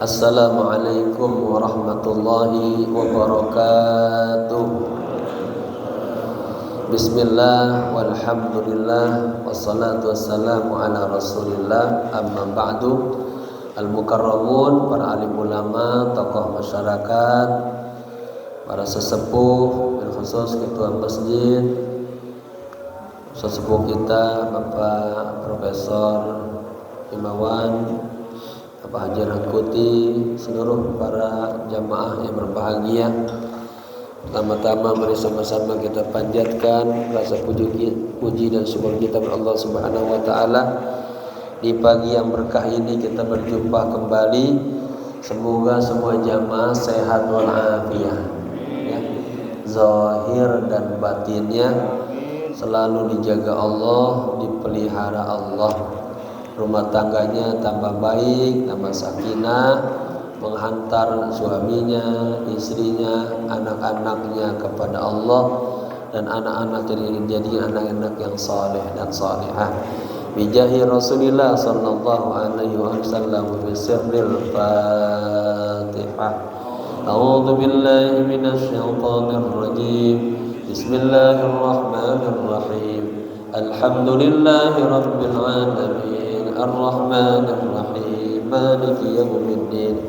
Assalamualaikum warahmatullahi wabarakatuh. Bismillah walhamdulillah wassalatu wassalamu ala rasulillah, amma ba'du. Al-mukarramun, para alim ulama, tokoh masyarakat, para sesepuh, khusus ketua masjid, sesepuh kita Bapak Profesor Himawan, Bapak Haji Rangkuti, seluruh para jamaah yang berbahagia. Pertama-tama mari sama-sama kita panjatkan rasa puji dan syukur kita kepada Allah Subhanahu wa taala. Di pagi yang berkah ini kita berjumpa kembali. Semoga semua jamaah sehat walafiat, ya. Zahir dan batinnya selalu dijaga Allah, dipelihara Allah. Rumah tangganya tambah baik, tambah sakinah, menghantar suaminya, istrinya, anak-anaknya kepada Allah, dan anak-anak jadi anak-anak yang saleh dan salihah. Bijahi Rasulillah sallallahu alaihi wasallam bi sirril Fatihah. A'udzu billahi minasy syaithanir rajim. Bismillahirrahmanirrahim. Alhamdulillahi rabbil alamin. Ar-Rahmanir Rahim. Maliki yaumiddin.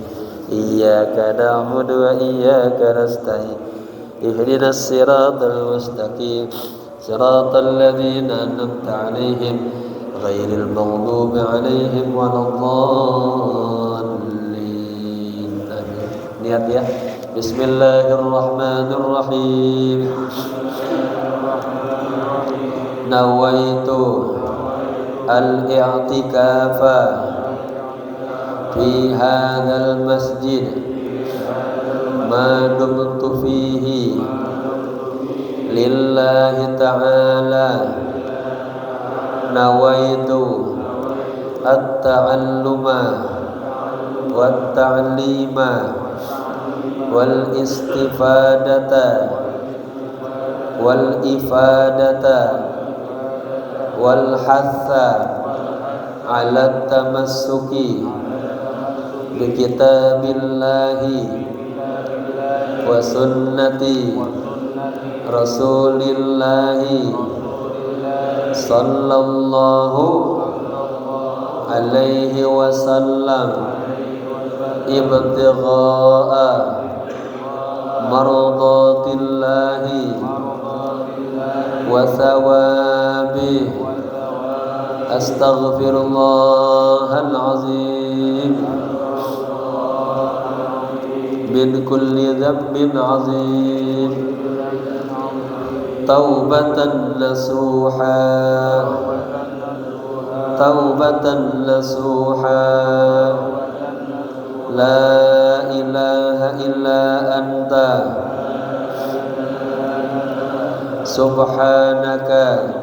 Iyyaka na'budu wa iyyaka nasta'in. Ihdinas siratal mustaqim. Siratal ladzina an'amta 'alaihim ghairil maghdubi 'alaihim waladdallin. Amin. Niat ya. Bismillahirrahmanirrahim. Nawaitu al-i'tikafa fi hadzal masjid ma dumtu fihi lillahi ta'ala. Nawaitu at-ta'alluma wat-ta'lima wal istifadata wal ifadata wal hatha ala tamassuki bi kitabillahi wa sunnati rasulillahi sallallahu alaihi wasallam ibtigha'a mardatillahi wa thawabihi. Astaghfirullahal azim min kulli dhanbin azim. Taubatan nasuha, taubatan nasuha. La ilaha illa anta subhanaka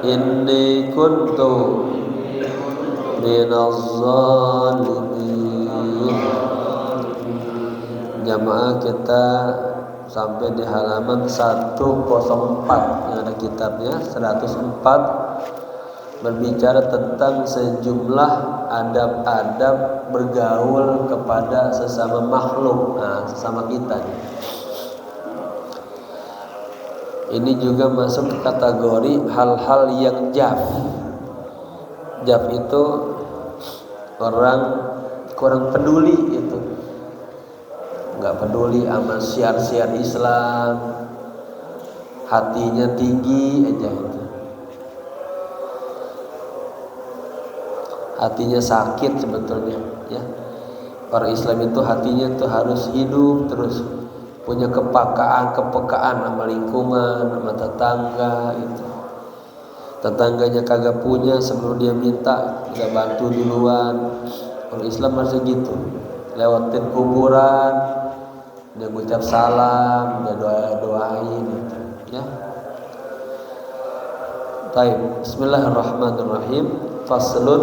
inni kuntu minaz zalimin. Jamaah kita sampai di halaman 104 yang ada kitabnya 104, berbicara tentang sejumlah adab-adab bergaul kepada sesama makhluk, sesama kita. Ini juga masuk ke kategori hal-hal yang jaf. Jaf itu orang kurang peduli, itu nggak peduli sama syiar-syiar Islam, hatinya tinggi aja itu, hatinya sakit sebetulnya, ya. Orang Islam itu hatinya itu harus hidup terus, punya kepekaan sama lingkungan, sama tetangga itu. Tetangganya kagak punya, sebelum dia minta kita bantu duluan. Orang Islam masih gitu, lewatin kuburan, dia ngucap salam, dia doain gitu, ya. Baik, bismillahirrahmanirrahim. Faslun.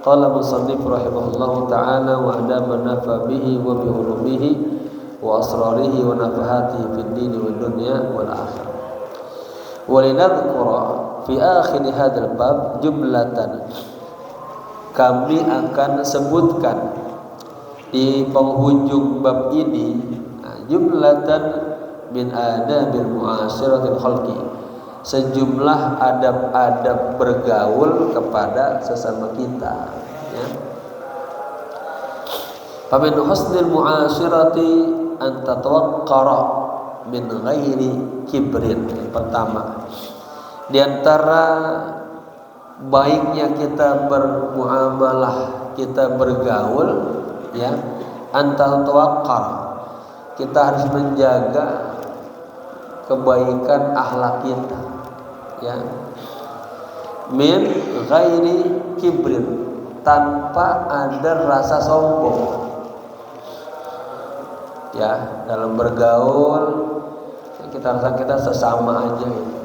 Qala musannif rahimahullahu ta'ala wa adama nafa bihi wa bi ulumihi wa asrarihi wa nafahatihi fid din wa dunya wal akhirah. Wa linadhkura fi akhir hadzal bab jumlatan. Kami akan sebutkan di penghujung bab ini jumlatan min adabil mu'asyaratil khalqi, sejumlah adab-adab bergaul kepada sesama kita, ya. Fa min husnil mu'asyarati an tatawaqqara min ghairi kibrin. Yang pertama, di antara baiknya kita bermuamalah, kita bergaul, ya, antal tawakkar, kita harus menjaga kebaikan akhlak kita, ya, min ghairi kibrin, tanpa ada rasa sombong, ya. Dalam bergaul kita rasa kita sesama aja, gitu.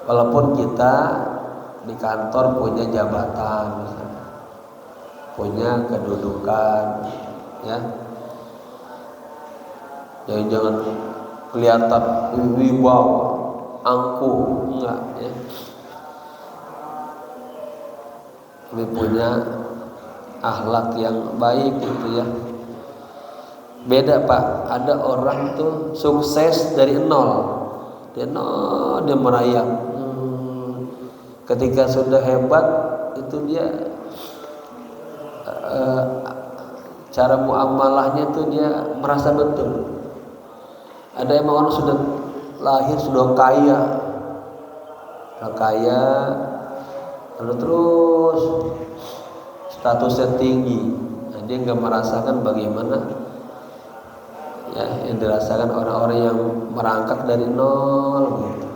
Walaupun kita di kantor punya jabatan, misalnya, punya kedudukan, ya, jangan kelihatan wibawa, angkuh, enggak, ya. Tapi punya akhlak yang baik, gitu, ya. Beda Pak, ada orang tuh sukses dari nol, dia merayap. Ketika sudah hebat itu dia cara muamalahnya itu dia merasa betul. Ada emang orang sudah lahir sudah kaya, lalu terus statusnya tinggi, nah, dia nggak merasakan bagaimana, ya, yang dirasakan orang-orang yang merangkak dari nol, gitu.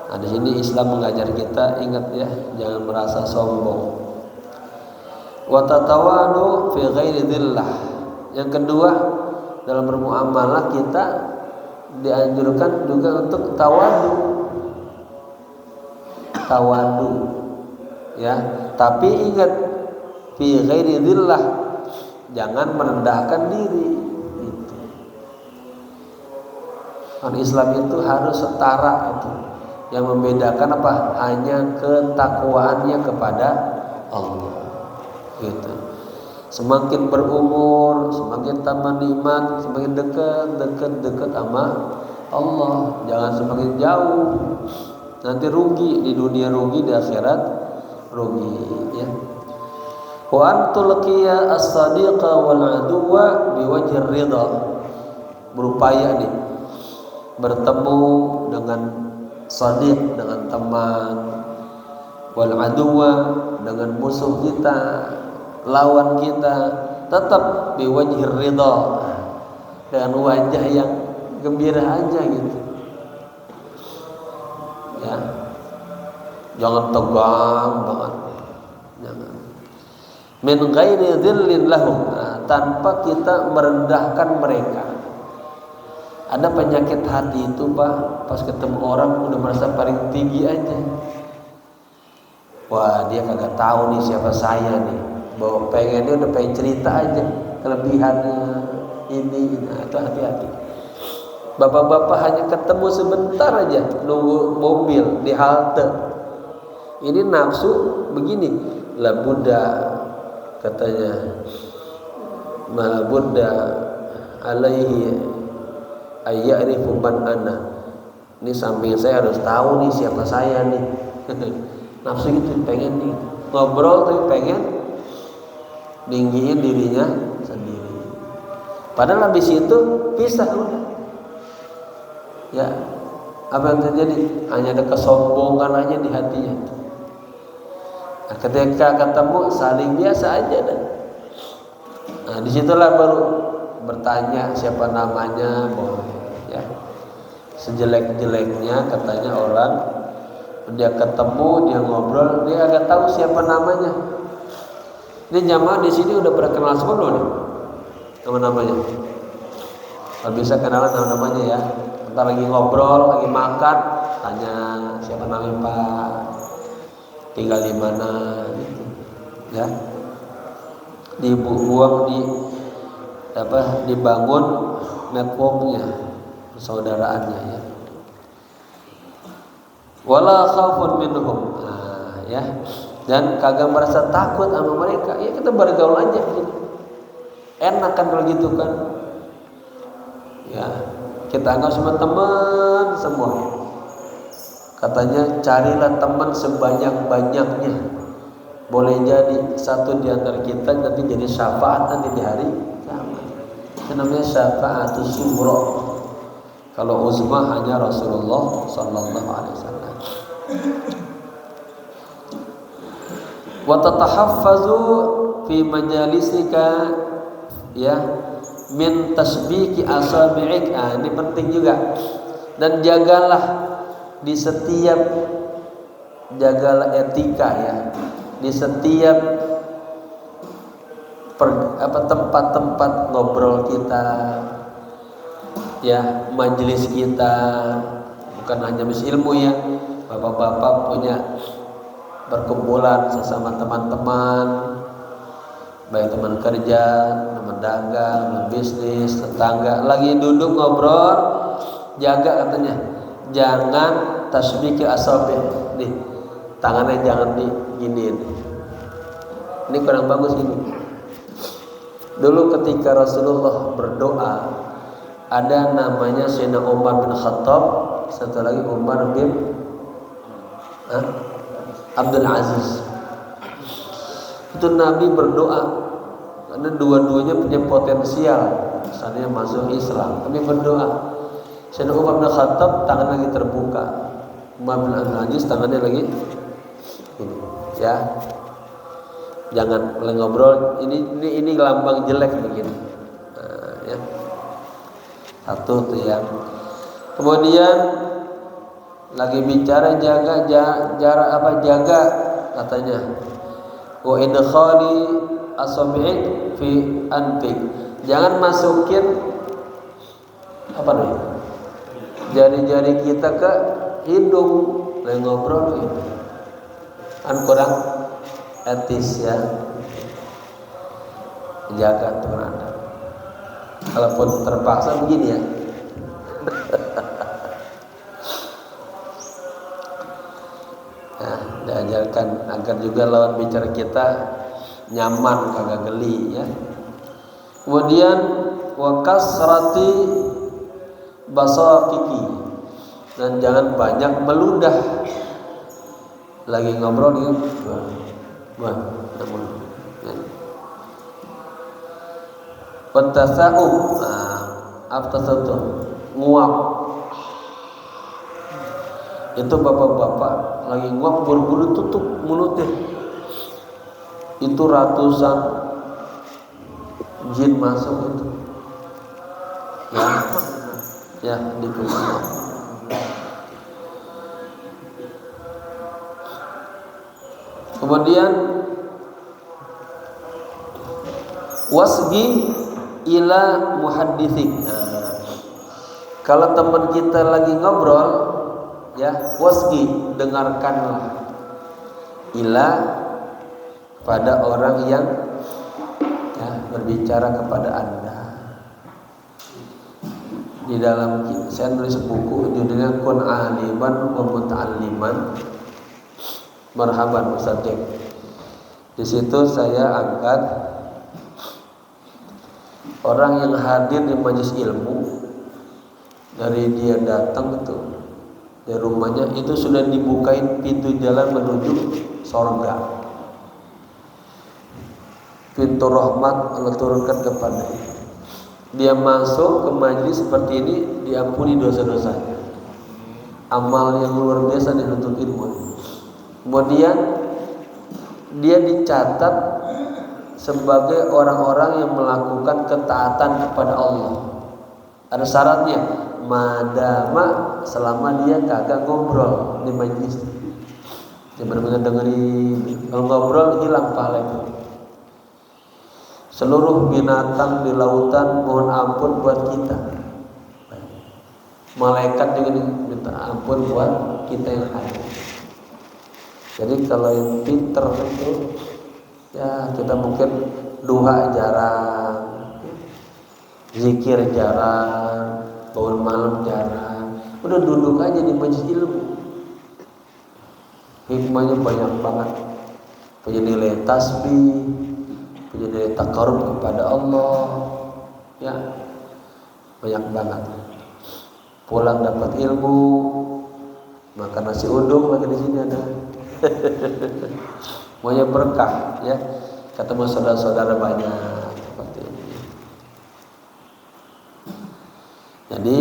Nah, di sini Islam mengajar kita, ingat ya, jangan merasa sombong. Wa tatawadu fi ghairi dhillah. Yang kedua, dalam bermuamalah kita dianjurkan juga untuk tawadu, ya. Tapi ingat, fi ghairi dhillah, jangan merendahkan diri. Gitu. Orang Islam itu harus setara itu. Yang membedakan apa? Hanya ketakwaannya kepada Allah, gitu. Semakin berumur, semakin tambah nikmat, semakin dekat sama Allah. Jangan semakin jauh, nanti rugi di dunia, rugi di akhirat, rugi, ya. Wa antulqiya as-sadiqa wal aduwa biwajhir ridha. Berupaya nih bertemu dengan sadiq, dengan teman, wal aduwa, dengan musuh kita, lawan kita, tetap biwajhir ridha, dengan wajah yang gembira aja, gitu, ya. Jangan tegang banget, jangan. Min ghairi dhillin lahum, tanpa kita merendahkan mereka. Ada penyakit hati itu Pak, pas ketemu orang udah merasa paling tinggi aja. Wah, dia kagak tahu nih siapa saya nih. Bahwa pengennya udah pengen cerita aja kelebihannya ini. Nah, itu hati-hati. Bapak-bapak hanya ketemu sebentar aja, nunggu mobil di halte. Ini nafsu begini, la Buddha katanya, ma Buddha alaihi ayya'rifu man ana. Ini samping saya harus tahu nih siapa saya nih. Nafsu gitu, pengen nih ngobrol tapi pengen ninggiin dirinya sendiri. Padahal habis itu pisah udah. Ya, apa yang terjadi? Hanya ada kesombongan aja di hatinya. Nah, ketika ketemu saling biasa aja dah. Nah, disitulah baru bertanya siapa namanya, boleh, ya. Sejelek-jeleknya katanya orang, dia ketemu, dia ngobrol, dia agak tahu siapa namanya. Ini jamaah di sini udah pernah kenal semua belum nih? Nama-namanya. Kalau bisa kenalan nama-namanya, ya. Ntar lagi ngobrol, lagi makan, tanya siapa namanya Pak, tinggal di mana, gitu, ya. Dibuang dibangun networknya, persaudaraannya, ya. Wala khaufun minhum, ya. Dan kagak merasa takut sama mereka, ya kita bergaul aja gitu. Enak kan kalau gitu kan. Ya, kita anggap semua teman semua. Katanya carilah teman sebanyak-banyaknya. Boleh jadi satu di antara kita nanti jadi syafaat nanti di hari kiamat. Itu namanya syafaatus sughra. Kalau uzma hanya Rasulullah sallallahu alaihi wasallam. Wa tatahaffazu fi majalisika ya min tasbiki asabi'ik. Ini penting juga. Dan jagalah di setiap, jagalah etika ya, di setiap tempat-tempat ngobrol kita ya, majelis kita, bukan hanya majelis ilmu ya, bapak-bapak punya perkumpulan sesama teman-teman, baik teman kerja, teman dagang, teman bisnis, tetangga, lagi duduk ngobrol, jaga katanya, jangan tasbiki asabi, nih tangannya jangan diginiin, ini kurang bagus ini. Dulu ketika Rasulullah berdoa, ada namanya Sayyidina Umar bin Khattab, satu lagi Umar bin Abdul Aziz. Itu Nabi berdoa karena dua-duanya punya potensial misalnya masuk Islam, tapi berdoa. Sayyidina Umar bin Khattab tangan lagi terbuka, Umar bin Abdul Aziz tangannya lagi ini ya. Jangan boleh ngobrol, ini lambang jelek begini. Nah, ya. Satu tuh ya. Kemudian lagi bicara jaga jarak jaga katanya. Wa idkhali asabi'ik fi anfik. Jangan masukin jari-jari kita ke hidung lagi ngobrol gitu. Kan kurang etis ya. Jaga teman Anda. Kalaupun terpaksa begini ya. Nah, diajarkan agar juga lawan bicara kita nyaman, kagak geli ya. Kemudian wa kasrati basaqiki, dan jangan banyak meludah lagi ngobrol gitu. Watasa'ub, abtasatu, nguap. Itu bapak-bapak lagi nguap buru-buru tutup mulutnya. Itu ratusan jin masuk itu. Ya dikumpul. Kemudian wasgi ila muhadditsik. Kalau teman kita lagi ngobrol ya, wasgi, dengarkanlah, ila pada orang yang ya, berbicara kepada Anda. Di dalam saya nulis buku judulnya Kun Aliman wa Muta'alliman. Marhaban Ustaz Jack. Di situ saya angkat orang yang hadir di majelis ilmu, dari dia datang itu dari rumahnya itu sudah dibukain pintu jalan menuju sorga. Pintu rahmat Allah turunkan kepadanya. Dia masuk ke majelis seperti ini diampuni dosa-dosanya. Amal yang luar biasa dinuntut ilmu. Kemudian dia dicatat sebagai orang-orang yang melakukan ketaatan kepada Allah. Ada syaratnya, madama selama dia kagak ngobrol di majelis. Dia benar-benar dengerin. Kalau ngobrol hilang pahala itu. Seluruh binatang di lautan mohon ampun buat kita. Malaikat juga minta ampun buat kita yang ada. Jadi kalau yang pinter itu ya kita mungkin duha jarang, zikir jarang, bangun malam jarang, udah duduk aja di majelis ilmu. Hikmahnya banyak banget, punya nilai tasbih, punya daya takarub kepada Allah, ya banyak banget. Pulang dapat ilmu, makan nasi uduk lagi di sini ada. Semuanya berkah, ya. Ketemu saudara-saudara banyak seperti ini. Jadi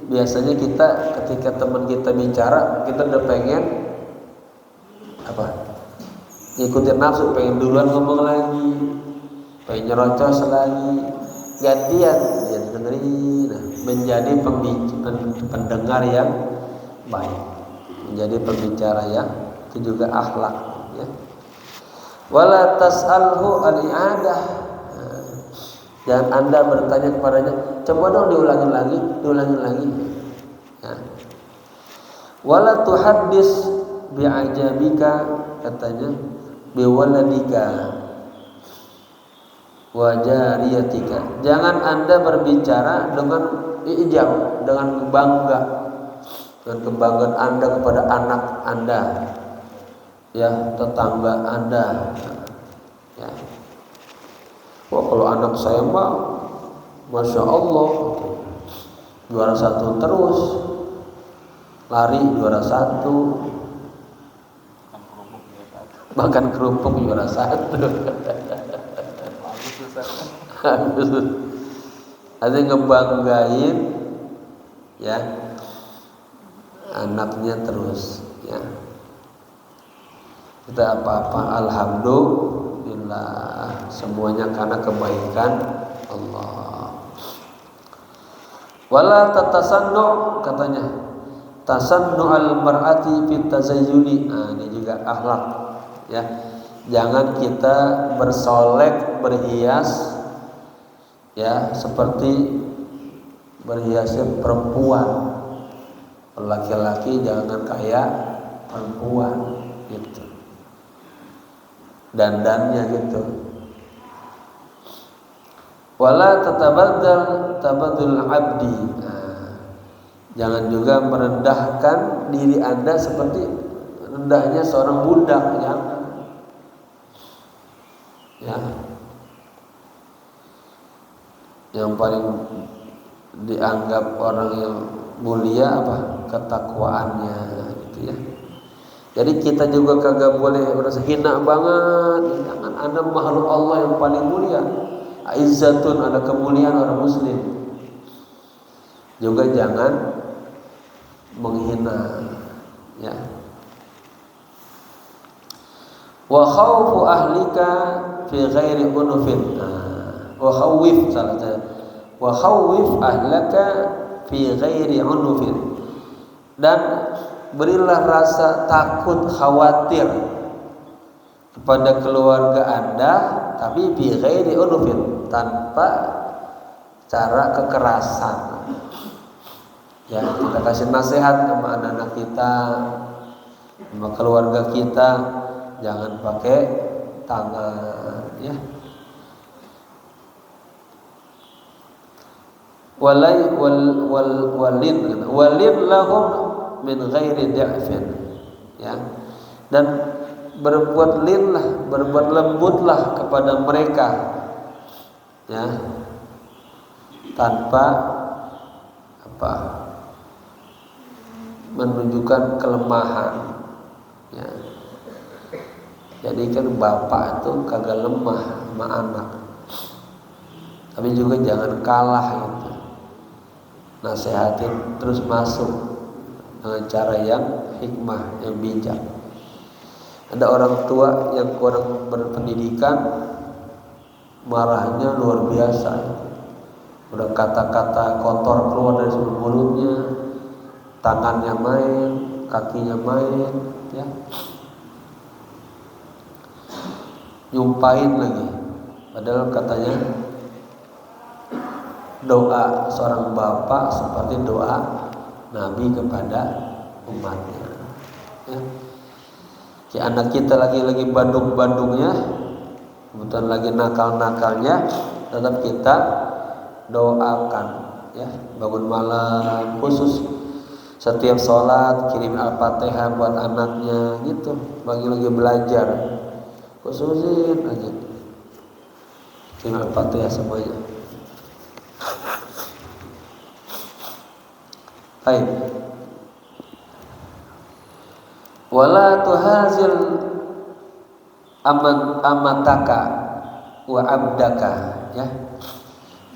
biasanya kita ketika teman kita bicara, kita udah pengen apa? Ngikutin nafsu, pengen duluan ngomong lagi, pengen nyerocos lagi, gantian dia dengerin, menjadi pendengar yang baik, menjadi pembicara yang itu juga akhlak, ya. Wala tas'alhu al-i'adah, dan Anda bertanya kepadanya, coba dong diulangi lagi, ya. Wala tuhaddis bi'ajabika, katanya, biwaladika wa jariyatika. Jangan Anda berbicara dengan ijab, dengan bangga, dengan kebanggaan Anda kepada anak Anda, ya, tetangga Anda, ya. Wah, kalau anak saya mah Masya Allah juara 1 terus, lari juara 1, makan kerupuk juara 1. Ada ngebanggain, ya, anaknya terus, ya. Kita apa-apa alhamdulillah, semuanya karena kebaikan Allah. Wala tatasannu, katanya, tasannu al-mar'ati fit tazayyuni. Ini juga akhlak, ya. Jangan kita bersolek, berhias, ya, seperti berhiasnya perempuan. Laki-laki jangan kayak perempuan, gitu. Dandannya gitu. Wala tabadul abdi. Jangan juga merendahkan diri Anda seperti rendahnya seorang budak, ya. Yang paling dianggap orang yang mulia apa? Ketakwaannya, gitu, ya. Jadi kita juga kagak boleh merasa hina banget. Jangan, Anda makhluk Allah yang paling mulia. Aizzatun, ada kemuliaan orang muslim. Juga jangan menghina, ya. Wa khawfu ahlika fi ghairi unufin. Wa khawif, wa khawif ahlaka fi ghairi unufin. Dan berilah rasa takut, khawatir kepada keluarga Anda, tapi bi ghairi unufin, tanpa cara kekerasan. Ya, kita kasih nasihat sama anak-anak kita, sama keluarga kita, jangan pakai tangan, ya. Walin lahum min ghairi da'fin, ya. Dan berbuat linlah, berbuat lembutlah kepada mereka, ya, tanpa apa? Menunjukkan kelemahan, ya. Jadi kan bapak itu kagak lemah sama anak, tapi juga jangan kalah, gitu. Nasihatin terus masuk dengan cara yang hikmah, yang bijak. Ada orang tua yang kurang berpendidikan, marahnya luar biasa. Udah kata-kata kotor keluar dari sudut mulutnya, tangannya main, kakinya main, ya. Nyumpahin lagi. Padahal katanya doa seorang bapak seperti doa Nabi kepada umatnya, ya. Kayak anak kita lagi bandung-bandungnya, kebetulan lagi nakal-nakalnya, tetap kita doakan, ya. Bangun malam khusus setiap sholat kirim Al-Fatihah buat anaknya, gitu. Lagi belajar, khususin aja. Terima Al-Fatihah semuanya. Baik. Wala tuhazil amataka wa abdaka, ya.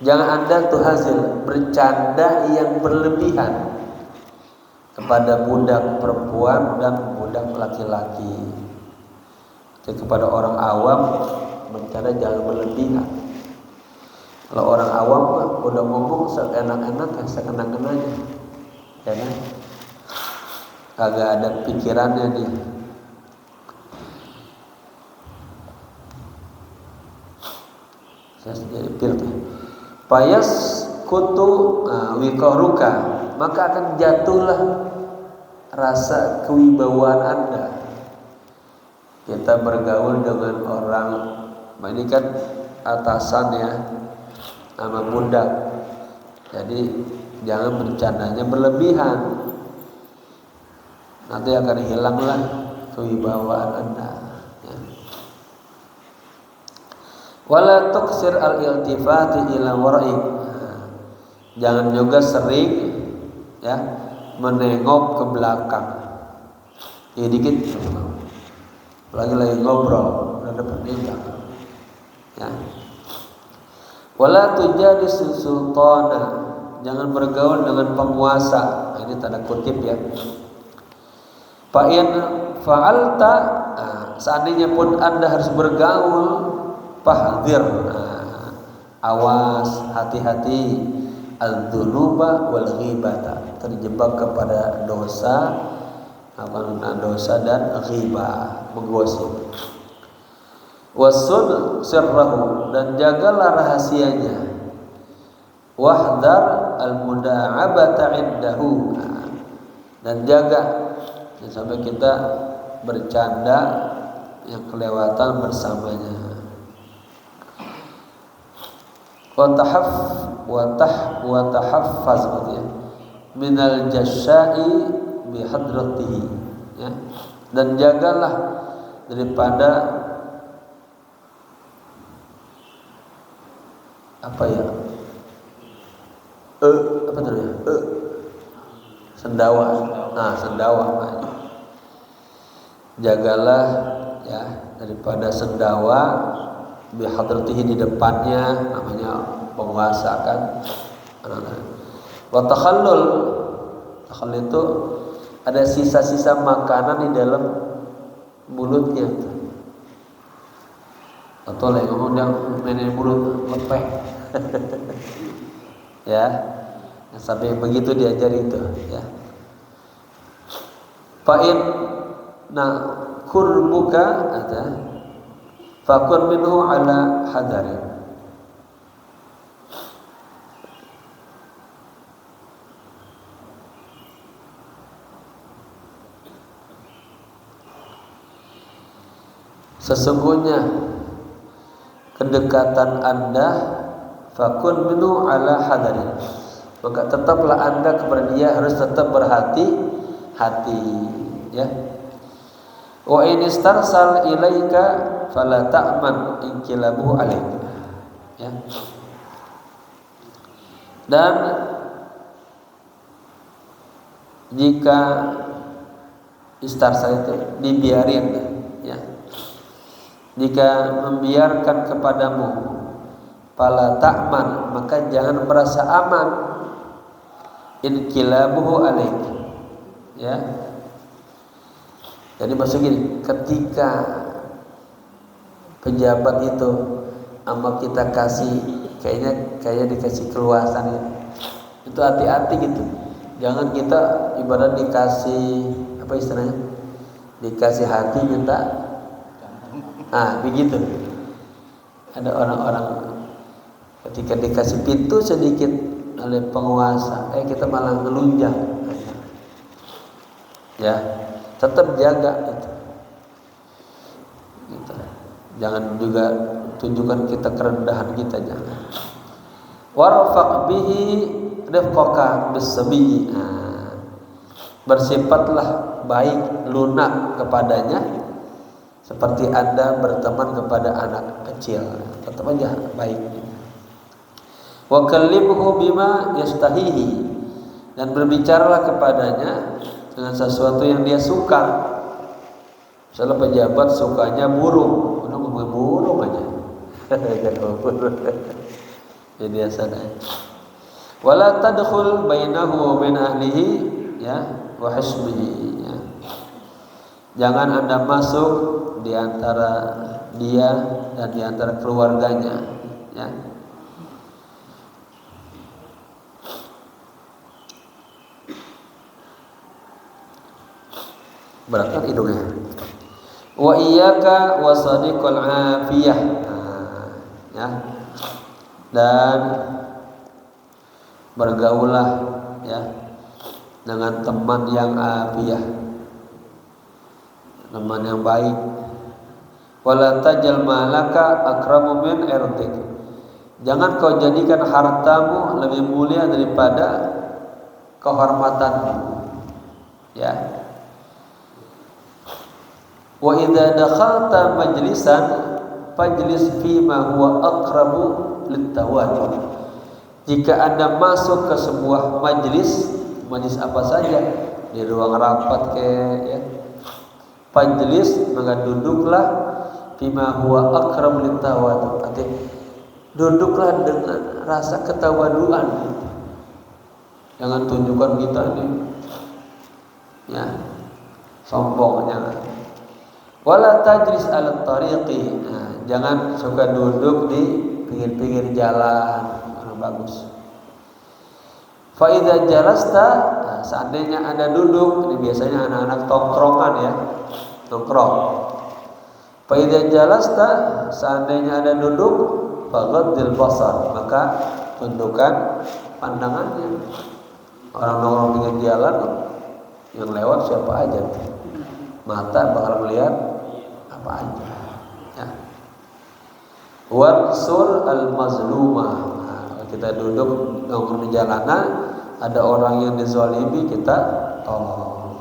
Jangan Anda tuhazil, bercanda yang berlebihan kepada budak perempuan dan budak laki-laki. Jadi kepada orang awam bercanda jangan berlebihan. Kalau orang awam udah ngomong seenak-enak ya seenak-enaknya, ya kan? Kagak ada pikirannya dia. Saya jadi pilih. Payas kutu wikoruka, maka akan jatuhlah rasa kewibawaan Anda. Kita bergaul dengan orang, ini kan atasan ya, sama budak. Jadi jangan bercandanya berlebihan. Nanti akan hilanglah kewibawaan Anda. Ya. Wala tuksir al-iltifati ila wara'i. Jangan juga sering ya menengok ke belakang. Ya dikit. Lagi ngobrol udah dapat dia. Ya. Wala tujadis sultana. Jangan bergaul dengan penguasa. Ini tanda kutip ya. Fa'in fa'alta, seandainya pun Anda harus bergaul, fahdzir, awas, hati-hati, al-dzunuba wal ghibata, terjebak kepada dosa dan ghibah, menggosip. Wasun sirrahu, dan jagalah rahasianya. Wahdar al-muda'abata indahu, dan jaga sampai kita bercanda yang kelewatan bersamanya. Wa tahaffaz ya minal jasya'i bi hadratihi, ya. Dan jagalah daripada apa ya? Apa namanya? Sendawa. Nah, sendawa. Jagalah ya daripada sendawa bihadratihi, di depannya, namanya penguasa kan. Wa takhallul itu ada sisa-sisa makanan di dalam mulutnya. Atau lagi ngomong dia mainin mulut lepeh. Ya. Sampai begitu diajari itu ya. Fa'in kurbuka ada fakun minhu ala hadari. Sesungguhnya kedekatan Anda fakun minhu ala hadari, maka tetaplah Anda kepada dia harus tetap berhati-hati ya. Wa in istarsal ilaika fala ta'man inqilabu alaik, ya. Dan jika istarsal itu dibiarin ya, jika membiarkan kepadamu fala ta'man, maka jangan merasa aman inqilabuhu alaik, ya. Jadi maksud gini, ketika pejabat itu sama kita kasih kayak dikasih keluasan ya, itu hati-hati gitu. Jangan kita ibarat dikasih apa istilahnya, dikasih hati minta begitu. Ada orang-orang ketika dikasih pintu sedikit oleh penguasa, kita malah ngelunjang ya. Tetap jaga itu. Gitu. Jangan juga tunjukkan kita kerendahan kita, jangan. Warfaq bihi rifqaka bis-sabi. Bersifatlah baik, lunak kepadanya seperti Anda berteman kepada anak kecil. tetap aja baik. Wa kallimhu bima yastahihi, dan berbicaralah kepadanya dengan sesuatu yang dia suka. Misalnya pejabat sukanya burung, ngomong burung aja. Jadi biasa dah. Wala tadkhul bainahu wa bain ahlihi ya wa hisbihi ya. Jangan Anda masuk di antara dia dan di antara keluarganya ya. Beratkan hidungnya. Wa iyyaka wasadiqal afiyah. Ya. Dan bergaulah ya dengan teman yang afiyah, teman yang baik. Wala tajal malaka akramu min irdik. Jangan kau jadikan hartamu lebih mulia daripada kehormatanmu. Ya. Wa idza dakhalta majlisan fajlis fi ma huwa aqrabu lit-tawadud. Jika Anda masuk ke sebuah majlis apa saja, di ruang rapat ya, majlis, maka duduklah bima huwa aqrab lit-tawadud. Artinya duduklah dengan rasa ketawaduan. Jangan tunjukkan kita ini ya sombongnya. Wala tajlis 'ala tariqi. Jangan suka duduk di pinggir-pinggir jalan. Bagus. Fa idza jalasta, seandainya Anda duduk, ini biasanya anak-anak tongkrongan ya, nongkrong. Fa idza jalasta, seandainya Anda duduk, faghaddil basar, maka tundukkan pandangannya. Orang nongkrong pinggir jalan yang lewat siapa aja, mata bakal melihat apa aja. Ya. Wansur al-mazlumah. Kita duduk nongkrong di jalanan, ada orang yang dizalimi, kita tolong.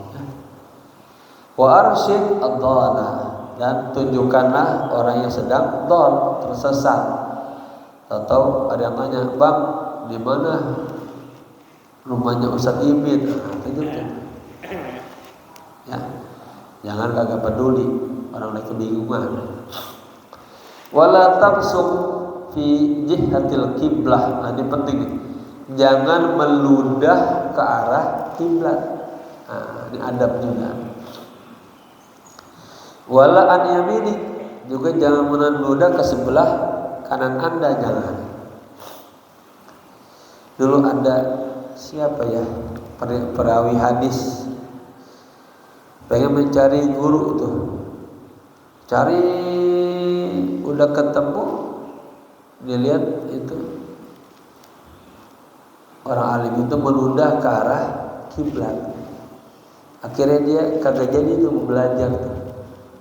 Wa arsyid ad-dhala, dan tunjukkanlah orang yang sedang dhal, tersesat. Atau ada yang tanya, "Bang, di mana rumahnya Ustaz Imin?" Tunjukkan. Ya. Jangan kagak peduli, orang lagi kebingungan. Wala tabsuq fi jihatil kiblah. Ini penting. Jangan meludah ke arah kiblat. Ini adab juga. Wala an yaminik, juga jangan meludah ke sebelah kanan Anda, jangan. Dulu ada siapa ya, perawi hadis, pengen mencari guru tuh, cari udah ketemu, dilihat itu orang alim itu meludah ke arah kiblat. Akhirnya dia kagak jadi itu belajar tuh.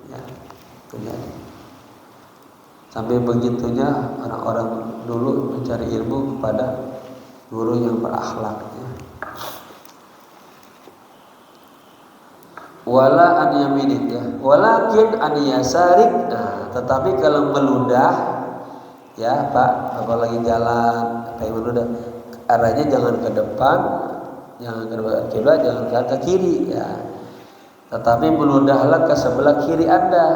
Ya, terjadi. Sampai begitunya orang-orang dulu mencari ilmu kepada guru yang berakhlak. Ya. Wala an yaminik ya, walakin an yasarik. Nah, tetapi kalau meludah ya Pak, apa lagi jalan kayak meludah, arahnya jangan ke depan, jangan ke kiblat, jangan ke kiri ya. Tetapi meludahlah ke sebelah kiri Anda,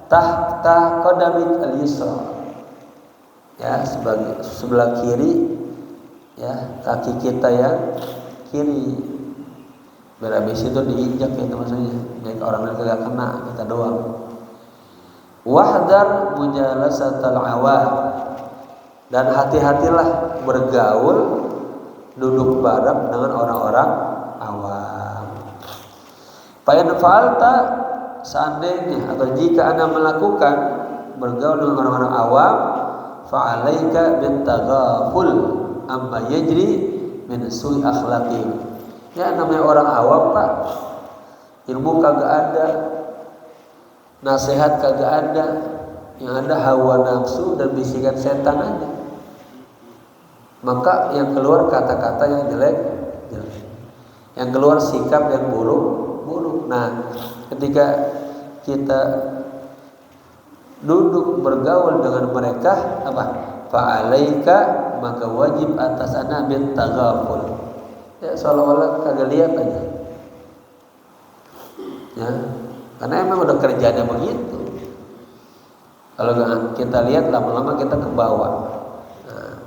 tahta qadamik al-yusra. Ya, sebagai sebelah kiri ya, kaki kita yang kiri. Berhabis itu diinjak ya maksudnya. Baik orang lain kagak kena, kita doang. Wahdar mujalasatal awam, dan hati-hatilah bergaul, duduk bareng dengan orang-orang awam. Fain fa'alta, seandainya atau jika Anda melakukan bergaul dengan orang-orang awam, fa'alaika bitaghaful amma yajri min su'i akhlaqihim. Ya, namanya orang awam Pak, ilmu kagak ada, nasihat kagak ada, yang ada hawa nafsu dan bisikan setan aja. Maka yang keluar kata-kata yang jelek, yang keluar sikap yang buruk. Nah, ketika kita duduk bergaul dengan mereka apa? Fa'alaika, maka wajib atas ana bin taghaful. Ya seolah-olah kagak lihat aja. Ya, karena emang udah kerjanya begitu. Kalau kita lihat lama-lama kita ke bawah. Nah,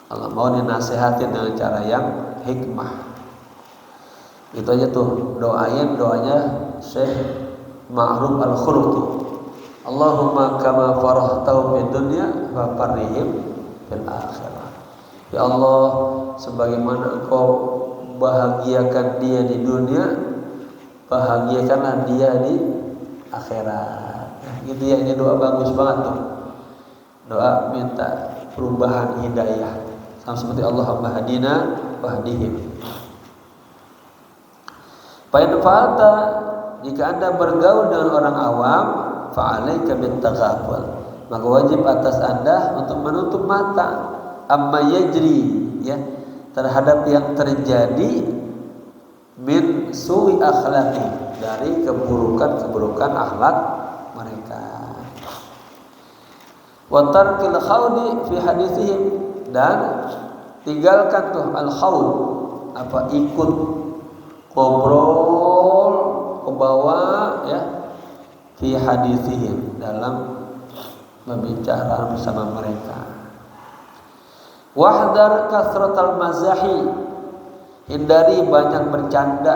kalau mau dinasihatin dengan cara yang hikmah. Itu aja tuh doanya Syekh Ma'ruf Al-Khuluqi. Allahumma kama farahtahu fid dunya fa farihim fil akhirah. Ya Allah, sebagaimana Engkau bahagiakan dia di dunia, bahagiakanlah dia di akhirat. Gitu ya, ini doa bagus banget tuh. Doa minta perubahan hidayah. Sama seperti Allahumma hadina wahdihim. Fa in fa'alta, jika Anda bergaul dengan orang awam, fa'alaika bitaghaful, maka wajib atas Anda untuk menutup mata amma yajri, ya, terhadap yang terjadi min su'i akhlaqi, dari keburukan akhlak mereka. Wa tarkil khawdi fi hadithihim, dan tinggalkan tuh al khawd, apa, ikut ngobrol ke bawah, ya, fi hadithihim, dalam berbicara bersama mereka. Wahdar kasratal mazahi, hindari banyak bercanda.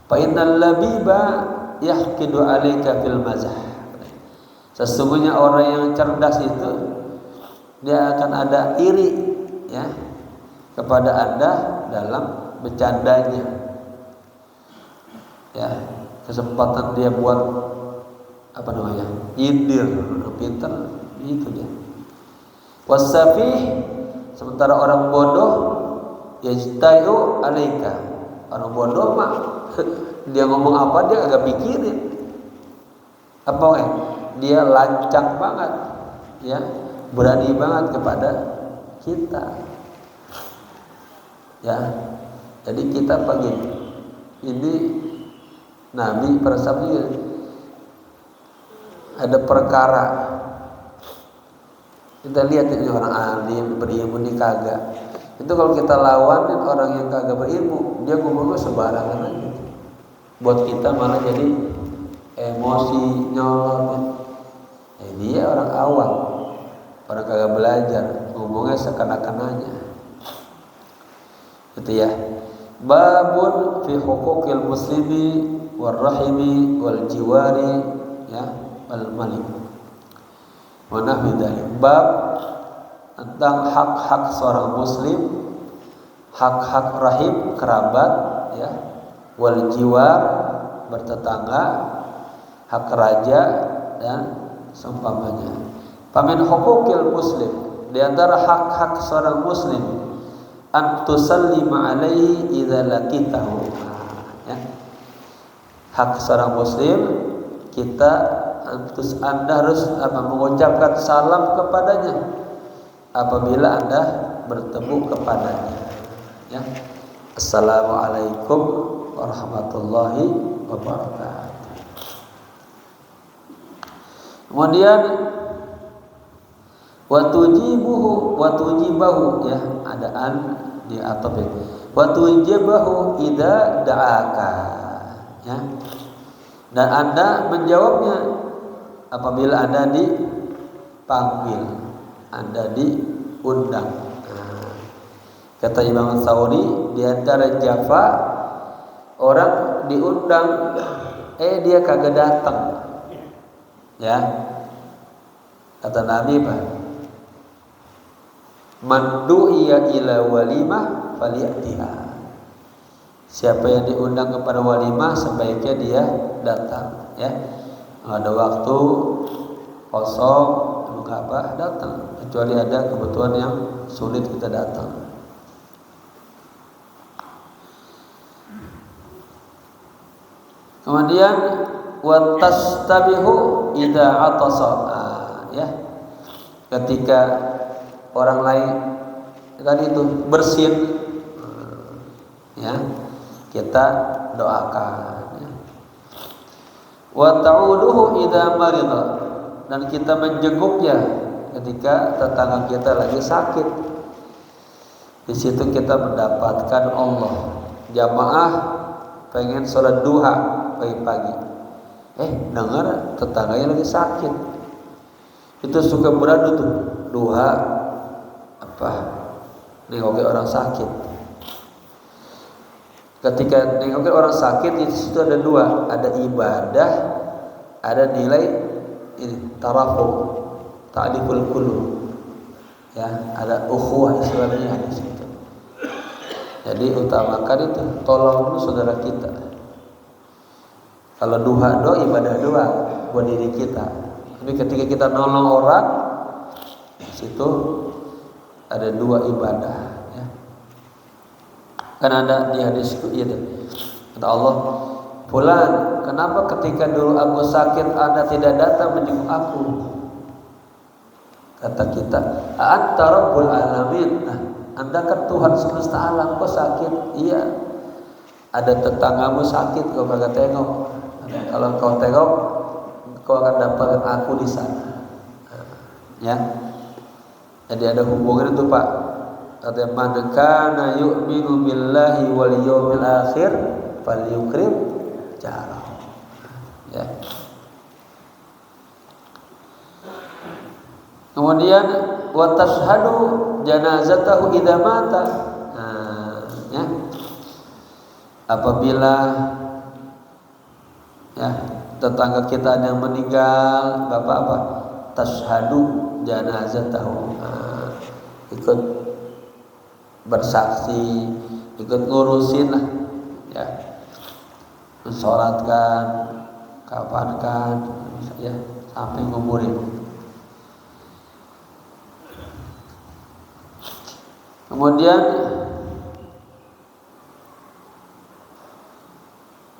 Fa innal labiba yahqidu alayka fil mazah. Sesungguhnya orang yang cerdas itu dia akan ada iri, ya, kepada Anda dalam bercandanya. Ya, kesempatan dia buat apa namanya? Indir, pintar, itu dia. Wasafih, sementara orang bodoh yajtayu alaika, orang bodoh mah dia ngomong apa dia agak pikirin apa dia lancang banget, ya, berani banget kepada kita, ya. Jadi kita pagi ini Nabi bersabda ada perkara, kita lihat ini orang alim berilmu ini kagak. Itu kalau kita lawanin orang yang kagak berilmu, dia ngomongnya sembarangan aja. Buat kita malah jadi emosi, nyolot. Dia orang awam, orang kagak belajar, ngomongnya seakan-akannya. Gitu ya. Babun fi huquqil muslimi war rahimi wal jiwari, ya, wal malik. Wa nahwi dzalik. Bab tentang hak-hak seorang muslim, hak-hak rahim, kerabat, ya, wal jiwar, bertetangga, hak raja dan seumpamanya. Famin huquqil muslim, di antara hak-hak seorang muslim, an tusallima alaihi idza laqitahu, ya. Hak seorang muslim, Anda harus mengucapkan salam kepadanya apabila Anda bertemu kepadanya, ya. Assalamualaikum warahmatullahi wabarakatuh. Kemudian watujibahu, ya, ada an di atop itu. Watujibahu idza da'aka, ya. Dan Anda menjawabnya apabila Anda dipanggil, Anda diundang. Kata Imam Tsauri, di antara jafa orang diundang dia kagak datang, ya. Kata Nabi, man du'iya ila walimah falyatiha, siapa yang diundang kepada walimah sebaiknya dia datang, ya. Ada waktu kosong apa datang, kecuali ada kebutuhan yang sulit kita datang. Kemudian watastabihu idza atasa, ya, ketika orang lain tadi itu bersin, ya, kita doakan, ya. wa ta'uduhu idza marida, dan kita menjenguknya ketika tetangga kita lagi sakit. Di situ kita mendapatkan Allah. Jamaah pengen sholat duha pagi-pagi, dengar tetangganya lagi sakit, itu suka beradu tuh duha nengokin orang sakit. Ketika nengokin orang sakit, di situ ada dua, ada ibadah, ada nilai tarafu, ta'liful qulub, ya, ada ukhuwah istilahnya di situ. Jadi utamakan itu, tolong dulu saudara kita. Kalau duha doa, ibadah doa buat diri kita. Tapi ketika kita nolong orang, di situ ada dua ibadah. Ya. Kan ada di hadis itu, kata Allah, "Fulan, kenapa ketika dulu aku sakit Anda tidak datang menjenguk aku?" Kata kita, "Anta Rabbul Alamin." Nah, Anda kan Tuhan semesta alam, kok sakit? Iya. Ada tetanggamu sakit, kau kagak tengok. Kalau kau tengok, kau akan dapatkan aku di sana. Ya. Jadi ada hubungan itu, Pak. Kata man kana yu'minu billahi wal yawmil akhir falyukrim jarahu. Ya. Kemudian wa tashhadu janazatahu idza mata. Ya. Apabila ya tetangga kita yang meninggal, Bapak apa? Tashhadu janazatahu. Ikut bersaksi, ikut ngurusin lah, ya. Mensolatkan, kafankan, ya, sampai nguburin. Kemudian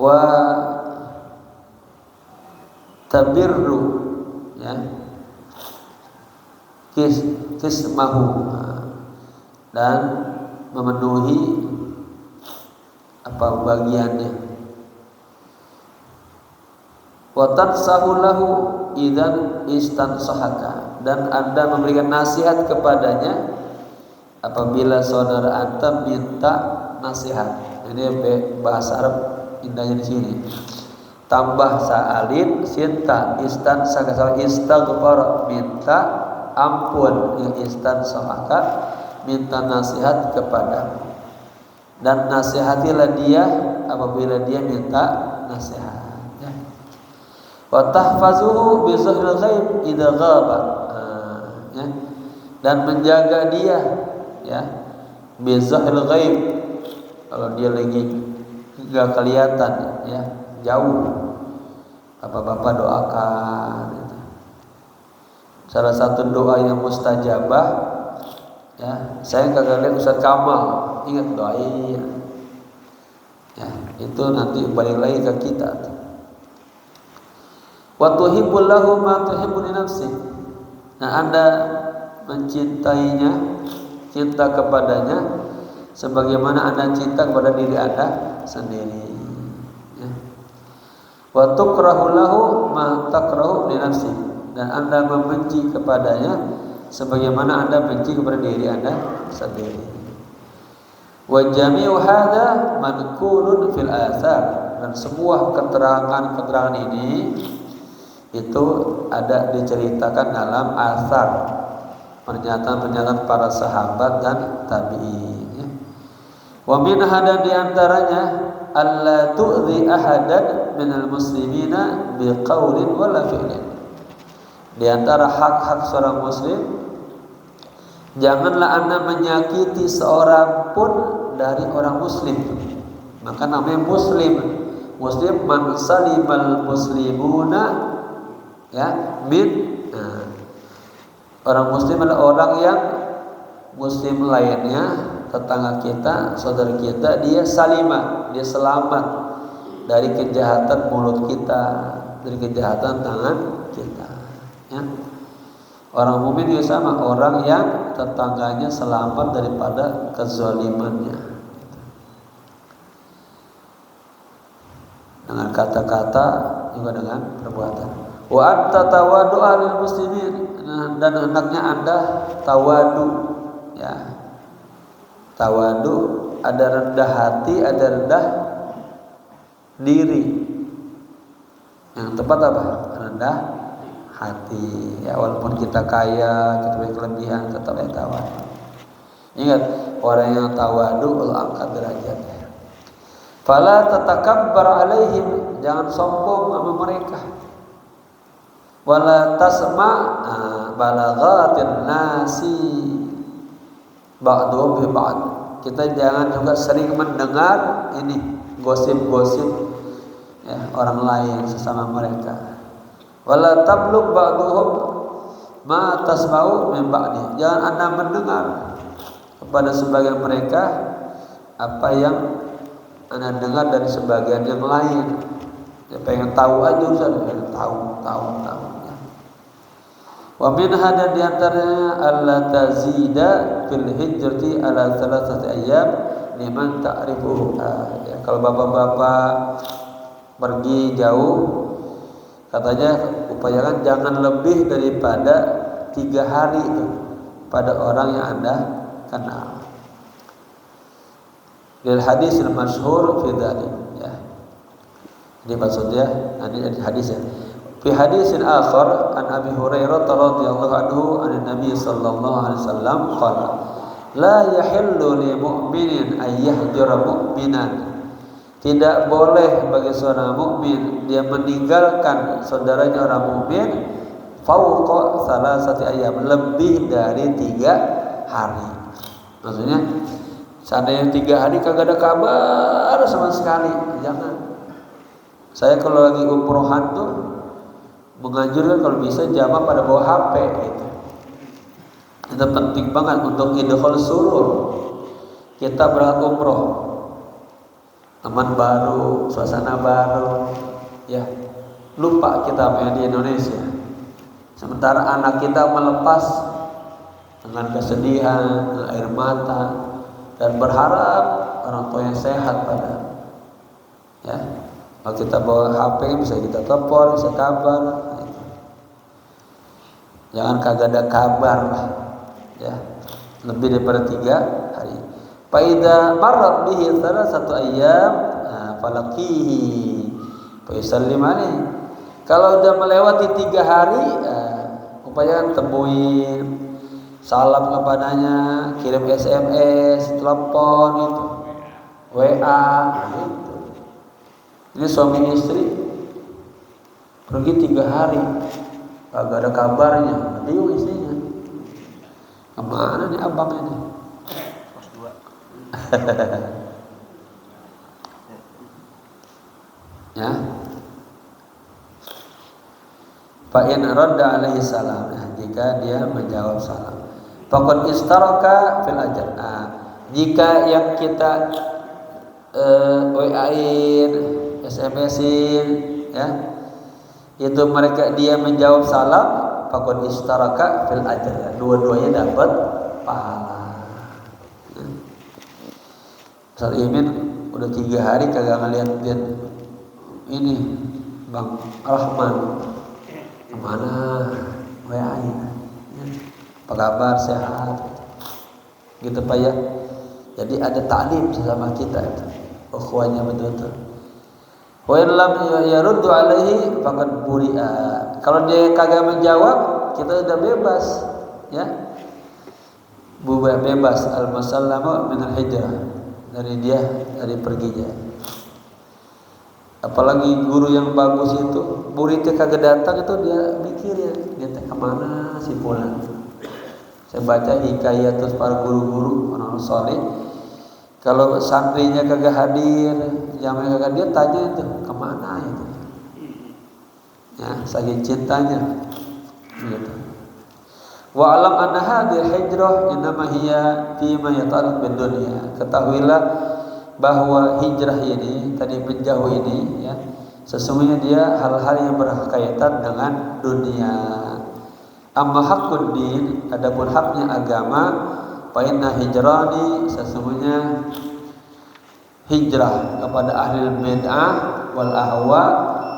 wa tabirru, ya, kismahu, dan memenuhi bagiannya. Wa tansahu lahu idzan istansahaka, dan Anda memberikan nasihat kepadanya apabila saudara Anda minta nasihat. Ini bahasa Arab indahnya di sini. Tambah sa'alin sinta istan sakasa istaghfar, minta ampun, yang istan sahaka, minta nasihat kepada, dan nasihatilah dia apabila dia minta nasihat. Ya. Wa tahfazuhu bi zahril ghaib idza ghaba, ya. Dan menjaga dia, ya, bi zahril ghaib, kalau dia lagi enggak kelihatan, ya, jauh. Bapak-bapak doakan gitu. Salah satu doa yang mustajabah, ya, saya kagak lihat Ustaz Kamal, ingat doain. Ya, itu nanti balik lagi ke kita. Wa tuhibbul lahu ma tuhibbu li nafsi. Nah, Anda mencintainya, cinta kepadanya sebagaimana Anda cinta kepada diri Anda sendiri. Ya. Wa tukrahu lahu ma takrahu li nafsi, dan Anda membenci kepadanya sebagaimana Anda benci kepada diri Anda sendiri. Wa jami'u hadza manqulun fil athar, dan semua keterangan ini itu ada diceritakan dalam asar, pernyataan-pernyataan para sahabat dan tabi'in, ya. Wa min hada di antaranya alla tu'zi ahadan minal muslimina biqaulin wala fi'lin. Di antara hak-hak seorang muslim, janganlah Anda menyakiti seorang pun dari orang muslim. Maka namanya muslim. Muslim man salimal muslimuna, ya, orang muslim adalah orang yang muslim lainnya, tetangga kita, saudara kita, dia salimah, dia selamat dari kejahatan mulut kita, dari kejahatan tangan kita, ya. Orang mukmin juga sama, orang yang tetangganya selamat daripada kezalimannya, dengan kata-kata juga dengan perbuatan. Wa anta tawadu'a lil muslimin, dan hendaknya Anda tawadu, ya. Tawadu, ada rendah hati, ada rendah diri. Yang tepat apa? Rendah hati. Ya, walaupun kita kaya, kita punya kelebihan, tetap tawadu. Ingat, orang yang tawadu Allah angkat derajatnya. Fala tatakabbar alaihim, jangan sombong sama mereka. Wala tasma balaghatin nasi ba'dhum bi ba'd. Kita jangan juga sering mendengar ini gosip-gosip, ya, orang lain sesama mereka. Wala tablugh ba'dhum ma tasma'u min ba'di. Jangan Anda mendengar kepada sebagian mereka apa yang Anda dengar dari sebagian yang lain. Ya, pengen tahu aja Ustaz, pengen tahu. Ya. Wa min hada di antaranya alla tazida fil hijrati ala thalathati ayyam liman ta'rifuhu. Ya, kalau bapak-bapak pergi jauh, katanya upayakan jangan lebih daripada 3 hari itu pada orang yang Anda kenal. Lil hadis al masyhur fi dzalik, ya. Ini maksudnya ini hadis, ya. Fi hadisin akhar an Abi Hurairah radhiyallahu anhu an Nabi sallallahu alaihi wasallam qala la yahillu li mu'minin ay yahjura mu'minan. Tidak boleh bagi seorang mukmin dia meninggalkan saudaranya orang mukmin fauqa salasati ayyam, lebih dari 3 hari. Maksudnya seandainya 3 hari kagak ada kabar sama sekali, jangan. Saya kalau lagi umrohan tuh menganjurkan kalau bisa jamaah pada bawa HP gitu. Itu penting banget untuk idkhal surur. Kita berangkat umroh, teman baru, suasana baru, ya. Lupa kita main di Indonesia. Sementara anak kita melepas dengan kesedihan, dengan air mata, dan berharap orang tua yang sehat pada, ya. Kalau kita bawa HP bisa kita telepon, bisa kabar. Jangan kagak ada kabar lah, ya. Lebih daripada 3 hari. Fa idza marrat bihi thalathatu ayyam falaqihi fa yusallim alaihi. Kalau sudah melewati 3 hari, upayakan temuin, salam kepadanya, kirim SMS, telepon itu, WA gitu. Ini suami istri pergi 3 hari kagak ada kabarnya, bingung istrinya. Kemana nih abang ini? Pos 2. Ya. Fa in radda alaihi salam, jika dia menjawab salam. Faqad istaraka fil ajr. Jika yang kita WA-in, SMS-in, ya, itu dia menjawab salam, faqad istaraka fil ajr. Dua-duanya dapat pahala. Ustaz Imin udah 3 hari kagak ngeliat dia ini Bang Rahman, kemana WA-in, ya. Apa kabar, sehat gitu Pak ya. Jadi ada taklim sesama kita itu, ukhuwahnya betul-betul. Wa in lam yaruddu alaihi faqad buri'a. Kalau dia kagak menjawab, kita sudah bebas, ya. Bebas al-musallamu min al-hijrah, dari perginya. Apalagi guru yang bagus itu, muridnya kagak datang, itu dia mikir ya, dia kemana si fulan. Saya baca hikayat terus para guru-guru orang saleh, kalau santrinya kagak hadir, jamnya kagak, dia tanya itu kemana itu, ya, saking cintanya gitu. Wa alam anna hadhihi hijrah innama hiya fi ma yata'allaq bid dunya. Ketahuilah bahwa hijrah ini, tadi menjauh ini, ya, sesungguhnya dia hal-hal yang berkaitan dengan dunia. Amma haqqud din, adapun haknya agama, fa inna hijrani, sesungguhnya hijrah kepada ahli bid'ah wal ahwa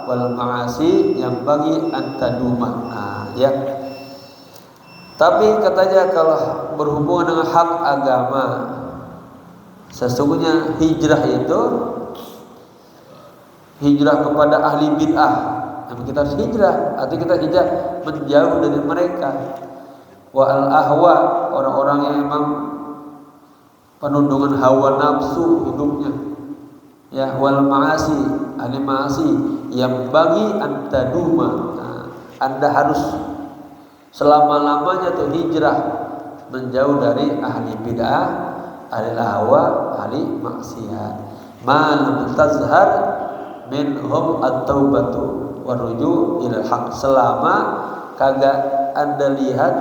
wal ma'asi yang bagi antaduma. Ya. Tapi katanya kalau berhubungan dengan hak agama, sesungguhnya hijrah itu hijrah kepada ahli bid'ah. Yang kita harus hijrah, artinya kita hijrah menjauh dari mereka. Wa al ahwa, orang-orang yang memang penuh dengan hawa nafsu hidupnya. Ya, wal ma'asi, ahli ma'asi yang bagi antaduma. Anda harus selama-lamanya tuh hijrah menjauh dari ahli bid'ah, ahli hawa, ahli maksiat. Man tazhar minhum at-taubatu waruju ila haq, selama kagak Anda lihat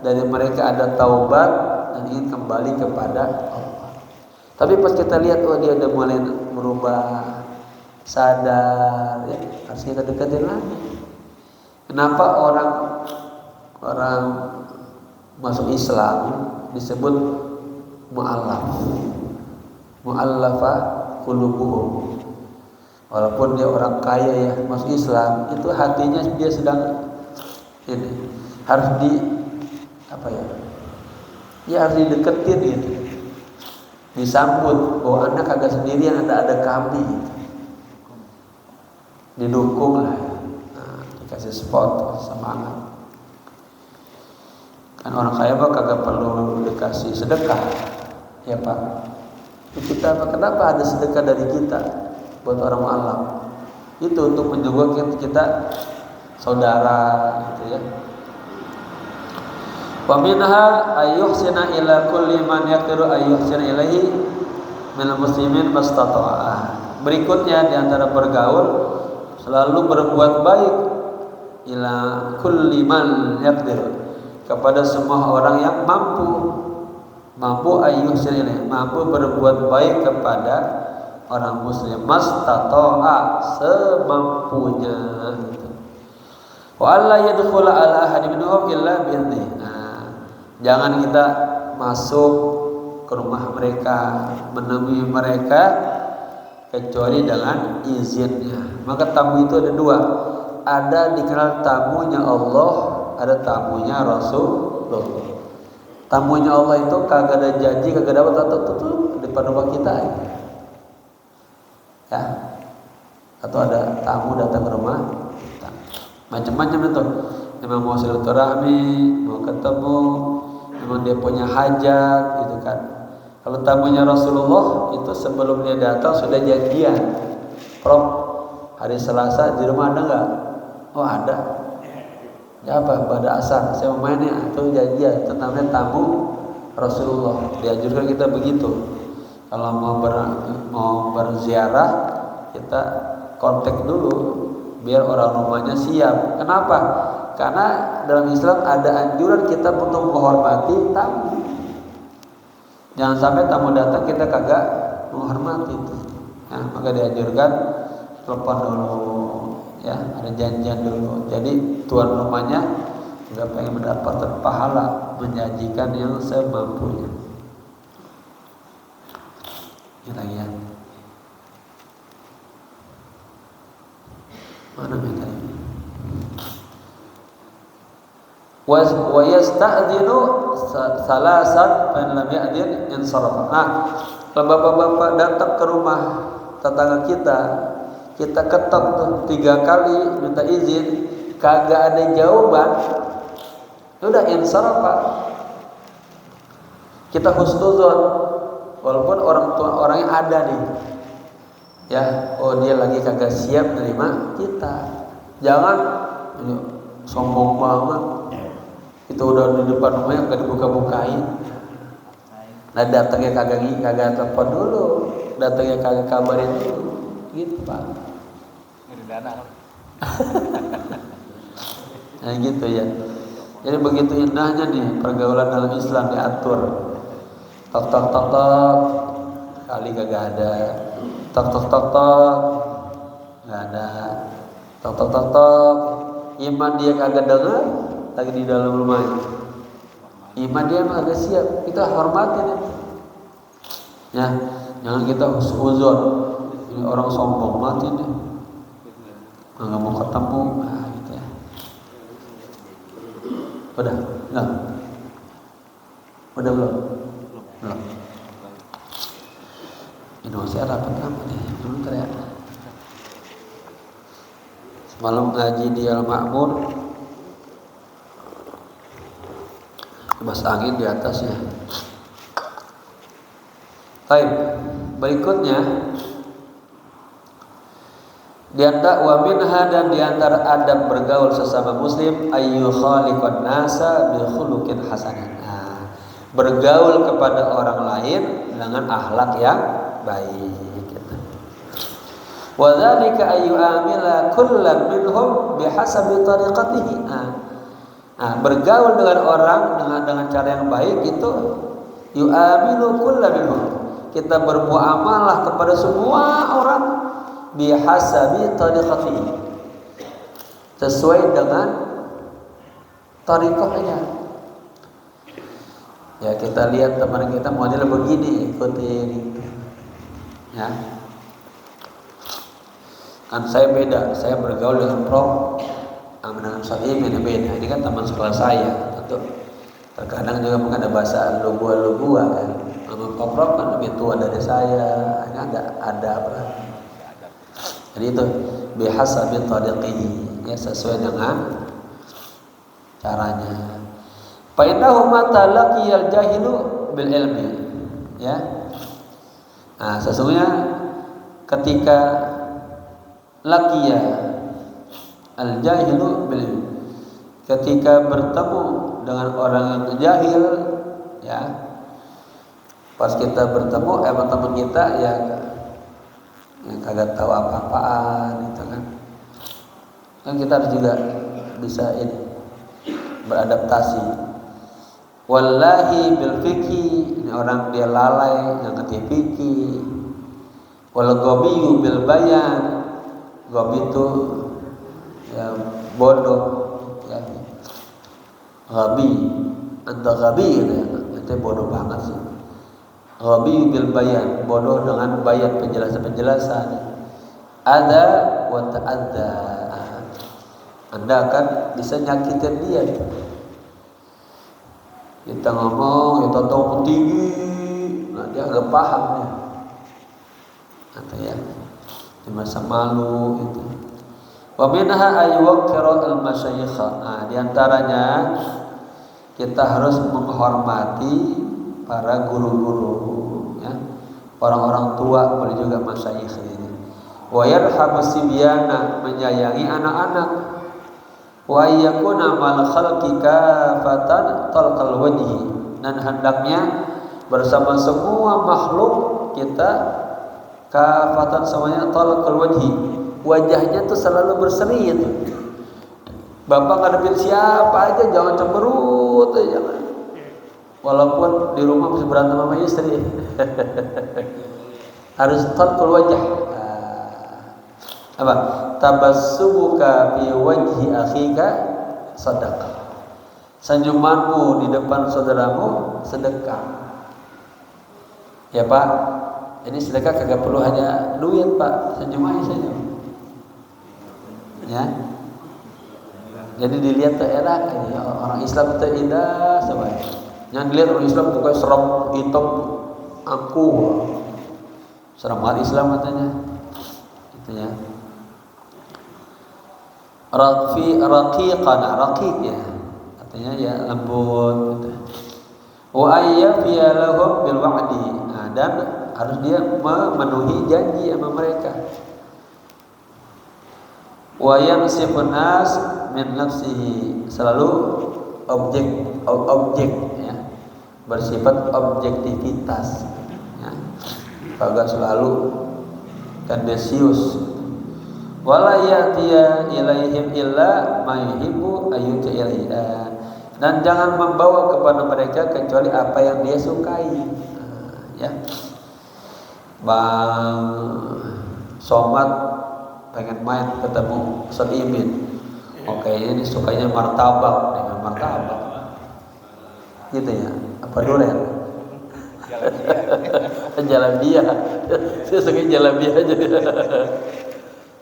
dari mereka ada taubat dan ingin kembali kepada Allah. Tapi pas kita lihat dia udah mulai berubah, sadar, ya, harus kita deketin lagi. Kenapa orang masuk Islam disebut mu'allafah qulubuhum? Walaupun dia orang kaya ya, masuk Islam itu hatinya dia sedang ini harus harus dideketin gitu, disambut bahwa Anda kagak sendirian, ada kami gitu. Didukung lah, dikasih support, semangat. Kan orang kaya mah kagak perlu dikasih sedekah, ya Pak. Kenapa ada sedekah dari kita buat orang alam? Itu untuk menjaga kita saudara, gitu ya. Wa minha ayyuhsina ila kulli man yaqdiru ayyuhsina ilaihi minal muslimin mastata'ah. Berikutnya di antara bergaul selalu berbuat baik ila kulli man yaqdiru, kepada semua orang yang mampu ayyuhsina ilaihi, mampu berbuat baik kepada orang muslim mastata'a, semampunya gitu. Wa alla yadkhula ala ahadin minhum illa bi'idhnihi. Jangan kita masuk ke rumah mereka, menemui mereka kecuali dengan izinnya. Maka tamu itu ada dua, ada dikenal tamunya Allah, ada tamunya Rasulullah. Tamunya Allah itu kagak ada janji, kagak dapat tutup di depan rumah kita ya. Atau ada tamu datang ke rumah kita, macam-macam itu. Memang mau silaturahmi, mau ketemu, memang dia punya hajat gitu kan. Kalau tamunya Rasulullah itu sebelum dia datang sudah janjian. Prof, hari Selasa di rumah ada nggak? Oh ada. Ya apa? Pada asar saya mau main ya. Itu janjian. Tentangnya tamu Rasulullah. Dianjurkan kita begitu. Kalau mau berziarah kita kontak dulu biar orang rumahnya siap. Kenapa? Karena dalam Islam ada anjuran kita untuk menghormati tamu. Jangan sampai tamu datang kita kagak menghormati itu. Ya, maka dianjurkan telepon dulu, ya, ada janjian dulu. Jadi tuan rumahnya juga pengen mendapatkan pahala menyajikan yang semampunya. Ini lagi ya. Mana minta ini? Wa yasta'dinu salasan fa in lam ya'din insarafa. Nah, kalau bapak-bapak datang ke rumah tetangga kita ketok tuh 3 kali minta izin, kagak ada jawaban, udah insarafa. Kita husnuzon, walaupun orangnya ada nih. Ya, oh dia lagi kagak siap nerima kita. Jangan sombong banget. Itu udah di depan rumahnya kagak dibuka-bukain. Nah datangnya kagak telepon dulu, datangnya kagak kabarin dulu, gitu Pak. Nah gitu ya. Jadi begitu indahnya nih pergaulan dalam Islam diatur. Tok tok tok tok, kali kagak ada. Tok tok tok tok, nggak ada. Tok tok tok tok, iman dia kagak dengar. Lagi di dalam rumahnya, iman dia emang agak siap, kita hormatin ya. Jangan kita uzon, ini orang sombong mati deh, nggak mau ketemu, nah, gitu ya. Udah, nggak? Udah belum? Belum. Ini masih rapat apa nih? Belum teriak. Semalam ngaji di Al-Ma'mun, kebas angin di atasnya. Baik, berikutnya di antara wa minha dan di antara adab bergaul sesama muslim ayyu khaliqan nasa bi khuluqin hasanin. Nah, bergaul kepada orang lain dengan akhlak yang baik gitu. Wa dzalika ayyu amila kullam minhum bihasabi tariqatihi. Nah, bergaul dengan orang dengan cara yang baik itu yu'amilu kullam minhum. Kita bermuamalah kepada semua orang bihasabi tariqatihi, sesuai dengan tariqahnya. Ya, kita lihat teman kita model begini, ikutin. Ya. Kan saya beda, saya bergaul dengan Prof. Dengan Sohim ini beda. Ini kan teman sekolah saya, tentu. Terkadang juga mungkin ada bahasa lu-gua kan. Sama Pak Prof kan lebih tua dari saya, ini ada apa? Jadi itu bihasabi tariqihi, ya sesuai dengan caranya. Fa innahu mata laqiyal jahilu bil ilmi, ya. Nah, sesungguhnya ketika laqiya al jahilu bil ilmi, ketika bertemu dengan orang yang jahil, ya. Pas kita bertemu sama teman kita yang kagak tahu apa-apaan itu kan kita harus juga bisa ini beradaptasi. Wallahi bil fikhi, ini orang dia lalai yang ngerti fikih. Wal ghabiyyu bil bayan, ghabi itu ya bodoh ya. Ghabi, anta ghabi ya, itu bodoh banget sih. Ghabi bil bayan, bodoh dengan bayan penjelasan-penjelasan. Ada wa ta'adza, Anda akan bisa nyakitin dia. Kita ngomong, kita tahu tinggi, nah dia agak paham ya. Atau ya, dia merasa malu itu. Wa minha ayyuqira al-masyayikha. Nah, di antaranya kita harus menghormati para guru-guru, ya, orang-orang tua, boleh juga masyayikh ini. Wa yarhamu sibyana, menyayangi anak-anak. Wa yakuna mal khalqi kafatan talqal wajhi, dan hendaknya bersama semua makhluk kita kafatan semuanya talqal wajhi, wajahnya tuh selalu berseri itu. Bapak ngadepin siapa aja jangan cemberut aja. Walaupun di rumah bisa berantem sama istri. Harus talqul wajh. Apa? Tabassumuka fi wajhi akhika sadaqah. Senyumanmu di depan saudaramu sedekah. Ya Pak, ini sedekah kagak perlu hanya duit Pak, senyum aja senyum. Ya. Jadi dilihat tuh enak ini orang Islam itu indah semuanya. Jangan dilihat orang Islam pokoknya serem hitam aku. Serem banget Islam katanya. Gitu ya. Raqiq ya. Katanya ya lembut gitu. Wa ayyafiya lahum bil wa'di. Nah, dan harus dia memenuhi janji sama mereka. Wa yansifun nas min nafsihi, selalu objek ya, bersifat objektivitas ya. Kagak selalu tendensius. Wala ya'tiya ilaihim illa ma yuhibbu ayyuta ilaihi, dan jangan membawa kepada mereka kecuali apa yang dia sukai. Ya. Bang Somad pengen main ketemu Ustaz Imin. Oke, ini sukanya martabak dengan martabak. Gitu ya. Apa durian? Jalabia. Saya suka jalabia aja.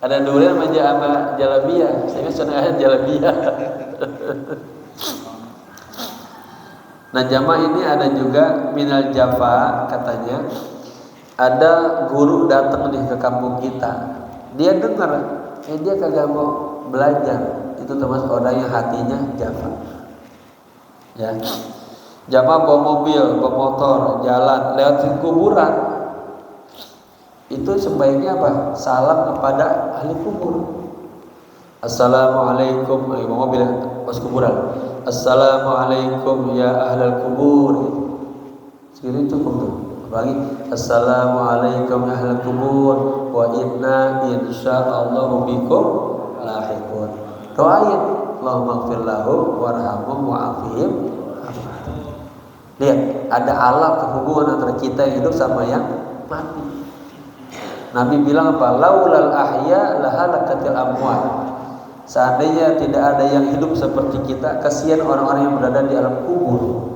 Ada durian sama jalabia. Saya senang jalabia. Nah, jamaah ini ada juga minal jafa katanya. Ada guru datang nih ke kampung kita. Dia dengar, dia kagak mau belajar. Itu termasuk orang yang hatinya jafa. Ya. Jamaah bawa mobil, bawa motor, jalan lewat kuburan. Itu sebaiknya apa? Salam kepada ahli kubur. Assalamualaikum, bawa mobil pas kuburan. Assalamualaikum ya ahlal kubur. Sekali cukup tuh. Lagi assalamualaikum ya ahlal kubur wa inna insyaallah bikum lahiqun. Doain, Allahumma ighfir lahum warhamhum wa'afihim. Lihat, ada alat hubungan antara kita yang hidup sama yang mati. Nabi bilang apa? Laulal ahya lahalakatil amwat. Seandainya tidak ada yang hidup seperti kita, kasihan orang-orang yang berada di alam kubur.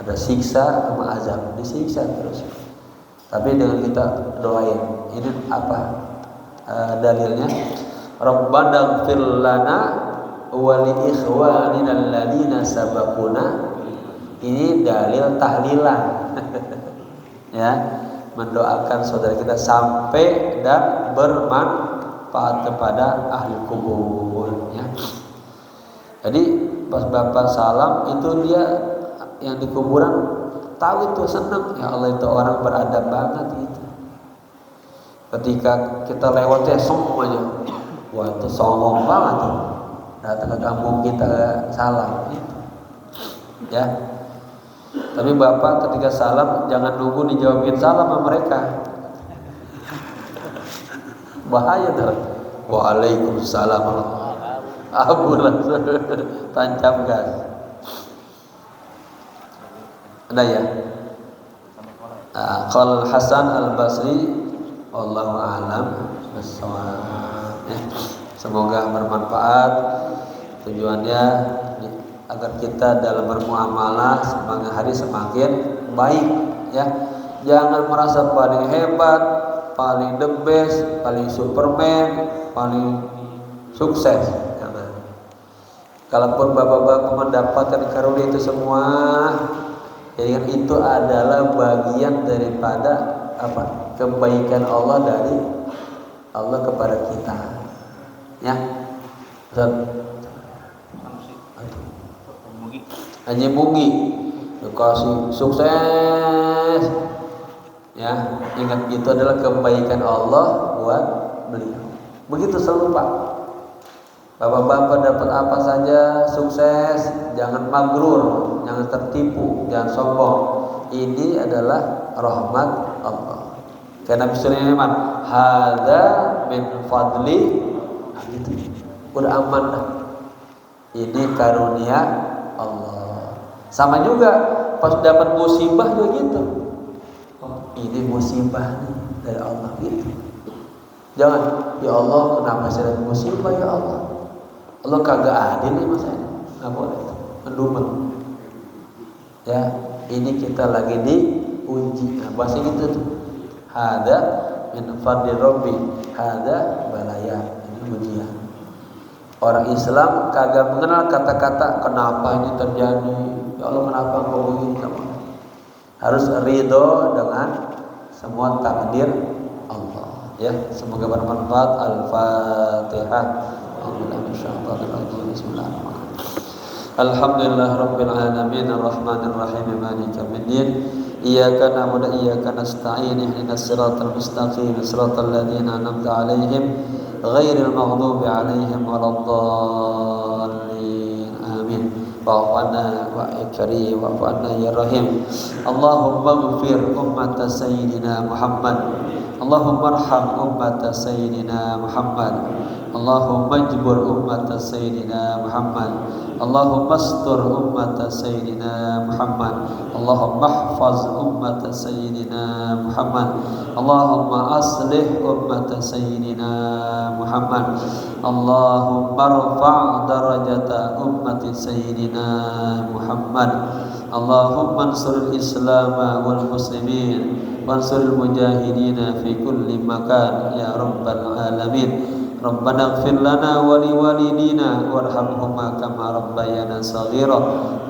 Ada siksa sama azab, disiksa terus. Tapi dengan kita doain, ini apa dalilnya? Rabbana ighfir lana wa li ikhwanina alladziina sabaquna. Ini dalil tahlilan. Ya, mendoakan saudara kita sampai dan bermanfaat kepada ahli kubur, ya. Jadi pas Bapak salam itu dia yang di kuburan tahu itu senang, ya Allah itu orang beradab banget gitu. Ketika kita lewatnya songong aja, wah itu songong banget tuh. Datang ke kampung kita salam gitu. Ya. Tapi Bapak ketika salam jangan nunggu dijawabin salam sama mereka. Bahaya tuh. Waalaikumsalam. Abulah tancap gas. Ada ya? Qala Hasan Al-Basri wallahu a'lam bissawab. Semoga bermanfaat. Tujuannya agar kita dalam bermuamalah semakin hari semakin baik, ya. Jangan merasa paling hebat, paling the best, paling superman, paling sukses. Jangan. Kalaupun bapak-bapak mendapatkan karunia itu semua, ya itu adalah bagian daripada apa? Kebaikan Allah dari Allah kepada kita. Ya. Haji Mugi dikasih sukses, ya. Ingat itu adalah kebaikan Allah buat beliau. Begitu selalu Pak. Bapak-bapak dapat apa saja sukses, jangan magrur, jangan tertipu, jangan sombong. Ini adalah rahmat Allah. Karena Nabi Sulaiman, hadza min fadli, gitu. Udah aman dah. Ini karunia Allah. Sama juga pas dapat musibah juga gitu. Oh, ini musibah nih dari Allah gitu. Jangan, ya Allah kenapa saya dapat musibah ya Allah? Allah kagak adil nih mas saya. Nggak boleh, mendumel. Ya, ini kita lagi diuji. Nah, bahasa gitu tuh. Hada min fadli Rabbi, hada balaya. Ini ujian. Orang Islam kagak mengenal kata-kata kenapa ini terjadi. Ya Allah kenapa kau begini? Harus ridho dengan semua takdir Allah. Ya, semoga bermanfaat. Al-Fatihah. Alhamdulillah Rabbil Alamin Ar-Rahmanir Rahim Maliki Yawmiddin Iyyaka na'budu wa iyyaka nasta'in ihdinas siratal mustaqim siratal ladzina an'amta 'alaihim ghairil maghdubi 'alaihim waladdallin. Amin. Wa'afana wa karim wa'afana ya rahim. Allahumma ighfir ummata sayyidina Muhammad. Allahumma arham ummata sayyidina Muhammad. Allahumma jbur ummata sayyidina Muhammad. Allahumma astur ummata sayyidina Muhammad. Allahumma ihfaz ummata sayyidina Muhammad. Allahumma aslih ummata sayyidina Muhammad. Allahumma rfa' darajata ummati sayyidina Muhammad. Allahumma ansuril Islam wal muslimin wansuril mujahidin fi kulli makan ya rabbal alamin. Rabbana ighfir lana wa liwalidina warhamhuma kama rabbayana shaghira.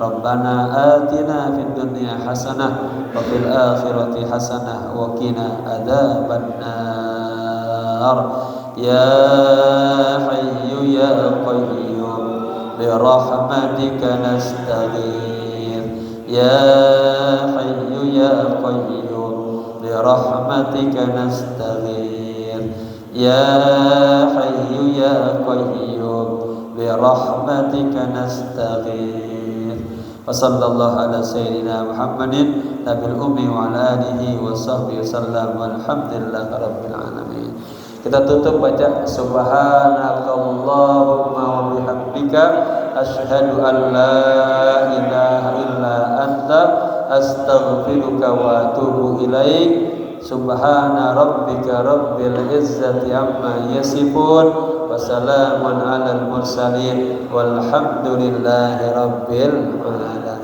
Rabbana atina fid dunya hasanah wa fil akhirati hasanah wa qina adzabannar. Ya hayyu ya qayyum bi rahmatika nastaghith. Ya hayyu ya qayyum bi rahmatika nastaghith. Ya hayyu ya qayyum bi rahmatika nastaghith. Wa sallallahu ala sayyidina Muhammadin nabil ummi wa ala alihi wa sahbihi wasallam walhamdulillahi rabbil alamin. Kita tutup baca subhanakallahumma wa bihamdika asyhadu an la ilaha illa anta astaghfiruka wa atubu ilaik. Subhana rabbika rabbil izzati amma yasifun wa salamun alal mursalin walhamdulillahi rabbil alamin.